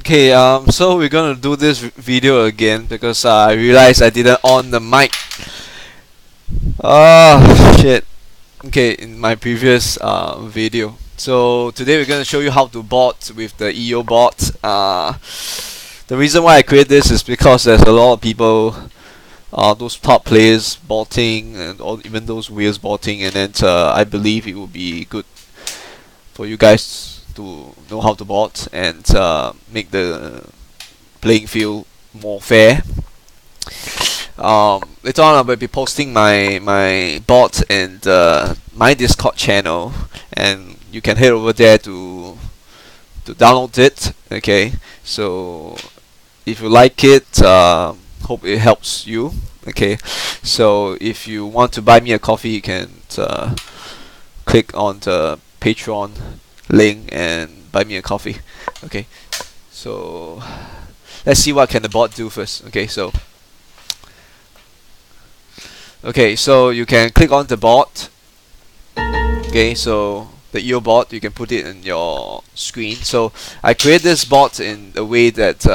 Okay, so we're gonna do this video again because I realized I didn't on the mic. Shit. Okay, in my previous video. So today we're gonna show you how to bot with the Eyobot. The reason why I create this is because there's a lot of people, those top players botting and even those wheels botting, and then I believe it would be good for you guys to know how to bot and make the playing field more fair. Later on I will be posting my bot in my Discord channel, and you can head over there to download it. Okay, so if you like it, hope it helps you. Okay, so if you want to buy me a coffee, you can click on the Patreon link and buy me a coffee. Okay, so let's see what can the bot do first. Okay, so you can click on the bot. Okay, so the Eyobot, you can put it in your screen. So I create this bot in a way that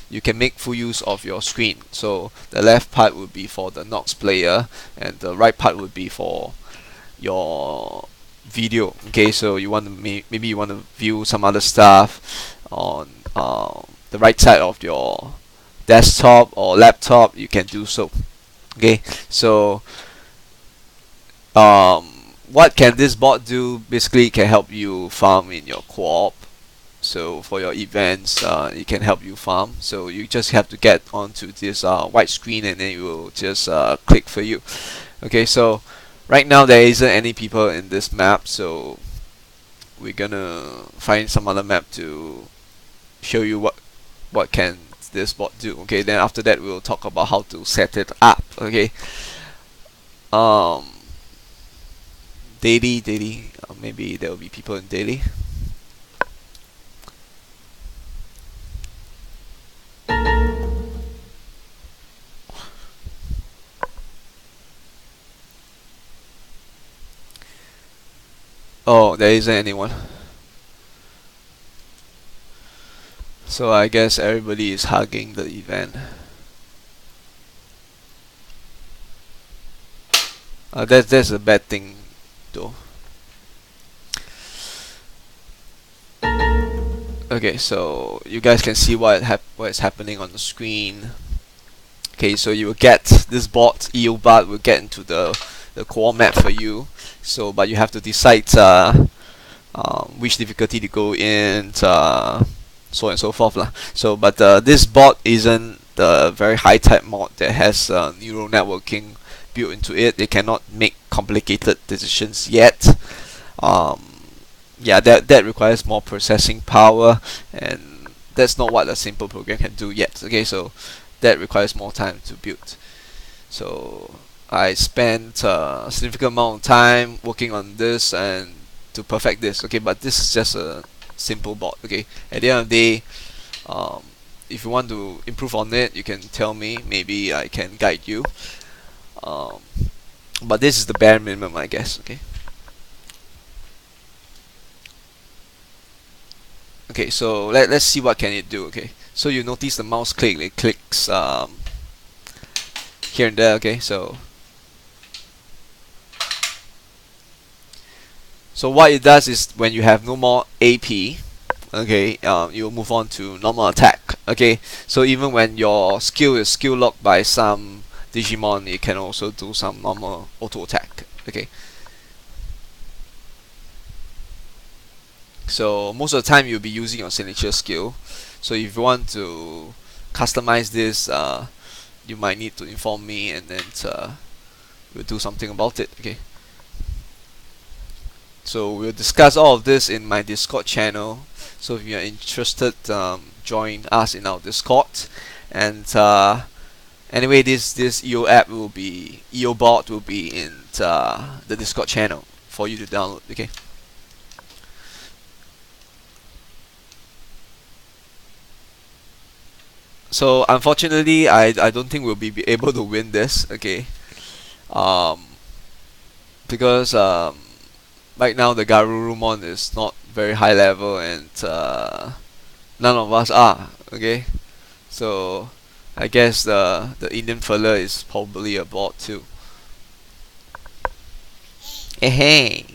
you can make full use of your screen. So the left part would be for the Nox player, and the right part would be for your video. Okay, so you want to maybe you want to view some other stuff on the right side of your desktop or laptop, you can do so. Okay, so what can this bot do? Basically, it can help you farm in your co-op. So for your events, it can help you farm. So you just have to get onto this white screen, and then it will just click for you. Okay, so right now there isn't any people in this map, so we're gonna find some other map to show you what can this bot do. Okay, then after that we'll talk about how to set it up. Okay, daily, maybe there will be people in daily. Oh, there isn't anyone. So I guess everybody is hugging the event. That's a bad thing though. Okay, so you guys can see what is happening on the screen. Okay, so you will get this bot, Eyobot, will get into the core map for you. So, but you have to decide which difficulty to go in, so on and so forth lah. So, but this bot isn't the very high type mod that has neural networking built into it. It cannot make complicated decisions yet. Yeah, that requires more processing power, and that's not what a simple program can do yet. Okay, so that requires more time to build. So I spent a significant amount of time working on this and to perfect this. Okay, but this is just a simple bot. Okay, at the end of the day, if you want to improve on it, you can tell me. Maybe I can guide you. But this is the bare minimum, I guess. Okay. Okay, so let's see what can it do. Okay, so you notice the mouse click, it clicks here and there. Okay, so what it does is when you have no more AP, okay, you'll move on to normal attack. Okay, so even when your skill is skill locked by some Digimon, it can also do some normal auto attack. Okay, so most of the time you'll be using your signature skill. So if you want to customize this, you might need to inform me, and then we'll do something about it. Okay, so we'll discuss all of this in my Discord channel. So if you're interested, join us in our Discord. And anyway, this Eyobot will be in the Discord channel for you to download. Okay. So unfortunately, I don't think we'll be able to win this. Okay, because right now the Garurumon is not very high level, and none of us are. Okay, so I guess the Indian fella is probably a bot too. Hey,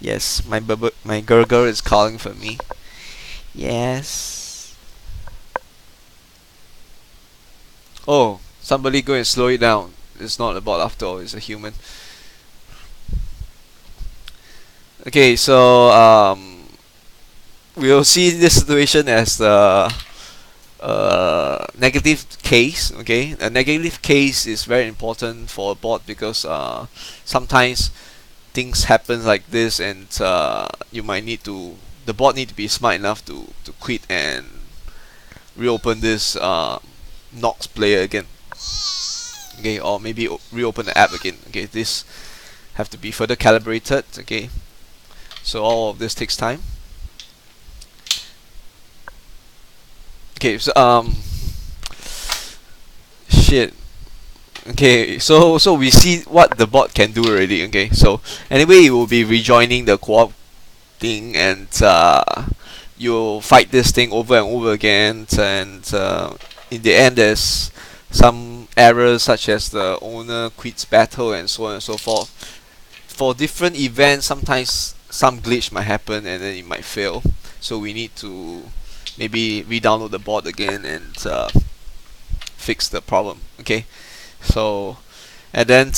yes, my girl is calling for me. Yes. Oh, somebody go and slow it down. It's not a bot after all. It's a human. Okay, so we'll see this situation as the negative case. Okay, a negative case is very important for a bot because sometimes things happen like this, and you might need to the bot need to be smart enough to quit and reopen this Nox player again. Okay, or maybe reopen the app again. Okay, this have to be further calibrated. Okay, so all of this takes time. Okay, so shit. Okay, so we see what the bot can do already. Okay, so anyway, it will be rejoining the co-op thing, and you'll fight this thing over and over again, and in the end there's some errors such as the owner quits battle and so on and so forth. For different events, sometimes some glitch might happen and then it might fail, so we need to maybe re-download the bot again and fix the problem. Okay, so and then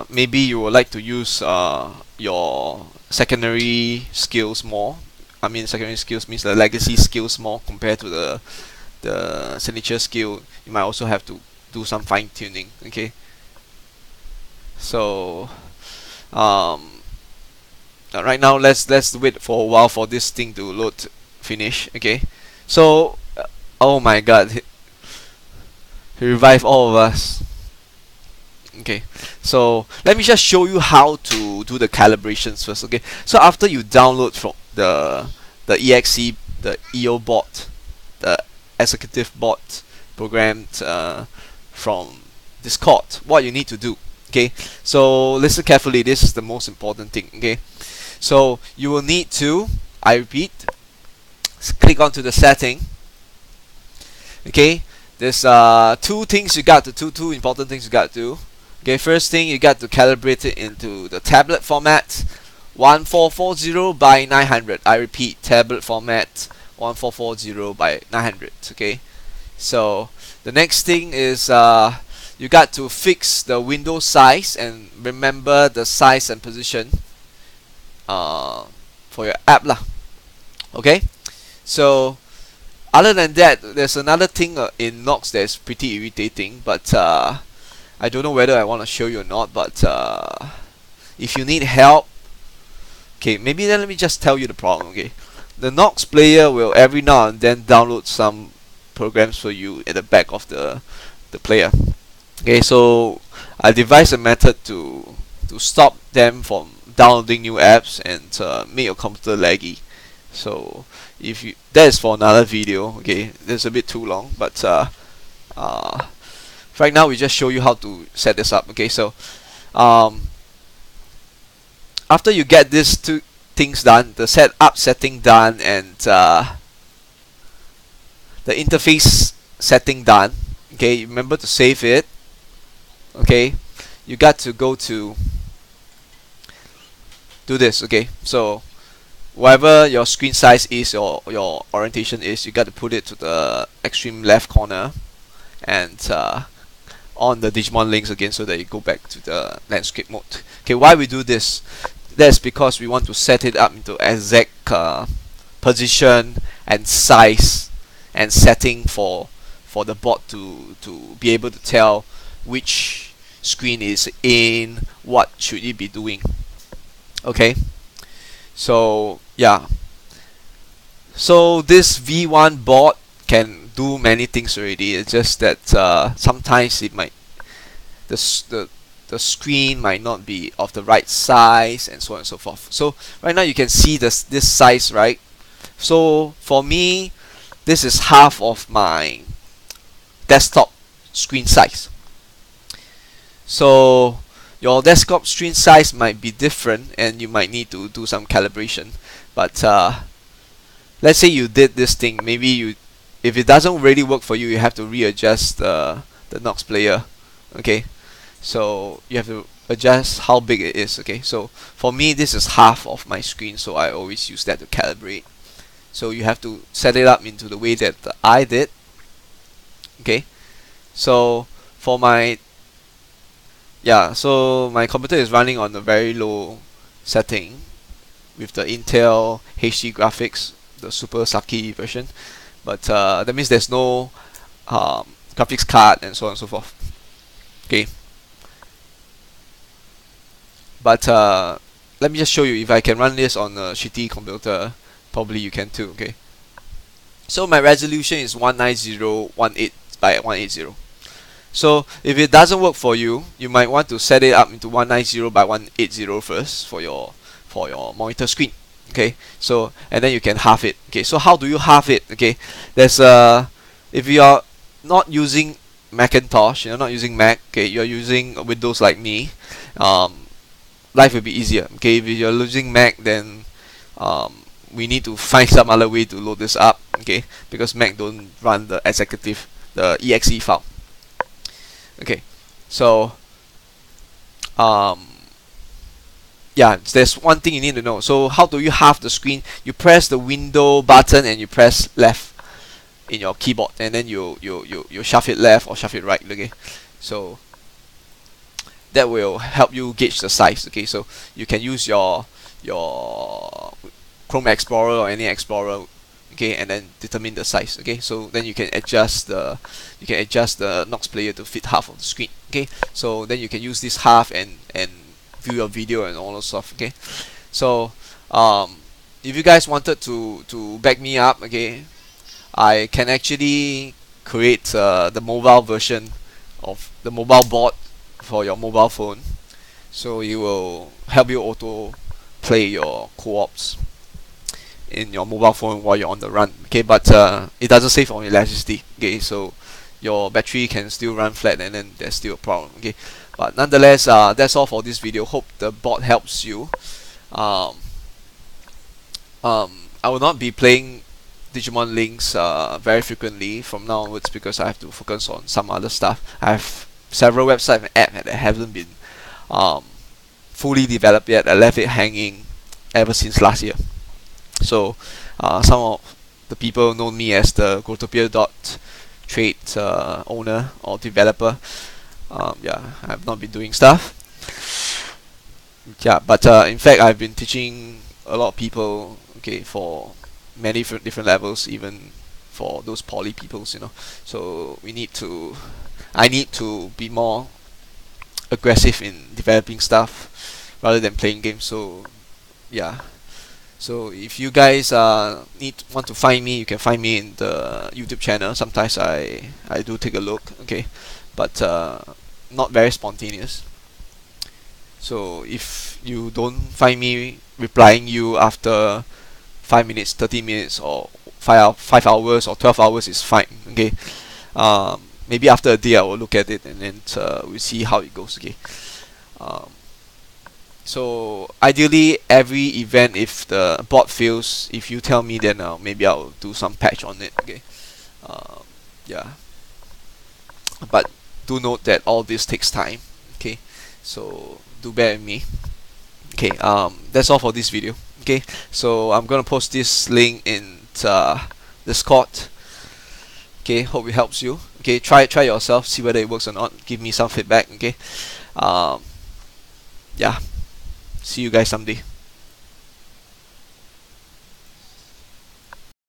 maybe you would like to use your secondary skills more. I mean, secondary skills means the legacy skills more compared to the signature skill. You might also have to do some fine tuning. Okay, so right now let's wait for a while for this thing to load finish. Okay, so oh my god, he revived all of us. Okay, so let me just show you how to do the calibrations first. Okay, so after you download from the exe, the Eyobot, the executive bot programmed from Discord, what you need to do. Okay, so listen carefully, this is the most important thing. Okay, so you will need to, I repeat, click onto the setting. Okay, there's two important things you got to do. Okay, first thing, you got to calibrate it into the tablet format 1440 by 900. I repeat, tablet format 1440 by 900. Okay, so the next thing is you got to fix the window size and remember the size and position for your app lah. Okay, so other than that, there's another thing in Nox that's pretty irritating, but I don't know whether I want to show you or not. But if you need help, okay, maybe then let me just tell you the problem. Okay, the Nox player will every now and then download some programs for you at the back of the player. Okay, so I devised a method to stop them from downloading new apps and make your computer laggy. So if you, that is for another video. Okay, that's a bit too long, but right now we just show you how to set this up. Okay, so after you get these two things done, the setting done and the interface setting done, okay, remember to save it. Okay, you got to go to do this. Okay, so whatever your screen size is or your orientation is, you got to put it to the extreme left corner and on the Digimon Links again, so that you go back to the landscape mode. Okay, why we do this? That's because we want to set it up into exact position and size and setting for the bot to be able to tell which screen is in, what should it be doing. Okay, so yeah, so this V1 bot can do many things already. It's just that sometimes it might the screen might not be of the right size and so on and so forth. So right now you can see this size, right? So for me, this is half of my desktop screen size. So your desktop screen size might be different and you might need to do some calibration, but let's say you did this thing, maybe if it doesn't really work for you, you have to readjust the Nox player. Okay, so you have to adjust how big it is. Okay, so for me this is half of my screen, so I always use that to calibrate. So you have to set it up into the way that I did. Okay, so for my so my computer is running on a very low setting with the Intel HD graphics, the super sucky version, but that means there's no graphics card and so on and so forth. Okay, but let me just show you if I can run this on a shitty computer. Probably you can too. Okay, so my resolution is 19018 by 180. So if it doesn't work for you, you might want to set it up into 190 by 180 first for your monitor screen. Okay, so and then you can halve it. Okay, so how do you halve it? Okay, there's if you are not using Macintosh, you're not using Mac, okay, you're using Windows like me, life will be easier. Okay, if you're using Mac, then we need to find some other way to load this up. Okay, because Mac don't run the exe file. Okay, so yeah, there's one thing you need to know. So how do you halve the screen? You press the window button and you press left in your keyboard, and then you shove it left or shove it right. Okay, so that will help you gauge the size. Okay, so you can use your Chrome Explorer or any Explorer, okay, and then determine the size. Okay, so then you can adjust the Nox player to fit half of the screen. Okay, so then you can use this half and view your video and all that stuff. Okay, so if you guys wanted to back me up, okay, I can actually create the mobile version of the mobile bot for your mobile phone, so it will help you auto play your co-ops in your mobile phone while you're on the run. Okay, but it doesn't save on electricity. Okay, so your battery can still run flat, and then there's still a problem. Okay, but nonetheless, that's all for this video. Hope the bot helps you. I will not be playing Digimon Links very frequently from now onwards because I have to focus on some other stuff. I have several websites and apps that haven't been fully developed yet. I left it hanging ever since last year. So some of the people know me as the Growtopia.trade owner or developer. Yeah, I've not been doing stuff. Yeah, but in fact I've been teaching a lot of people, okay, for many different levels, even for those poly peoples, you know. So I need to be more aggressive in developing stuff rather than playing games. So yeah, so if you guys want to find me, you can find me in the YouTube channel. Sometimes I do take a look, okay, but not very spontaneous. So if you don't find me replying you after 5 minutes, 30 minutes, or 5 hours or 12 hours is fine. Okay, maybe after a day I will look at it, and then we'll see how it goes. Okay, so ideally every event, if the bot fails, if you tell me, then maybe I'll do some patch on it. Okay, yeah, but do note that all this takes time. Okay, so do bear with me. Okay, that's all for this video. Okay, so I'm gonna post this link in Discord. Okay, hope it helps you. Okay, try yourself, see whether it works or not. Give me some feedback. Okay, yeah, see you guys someday.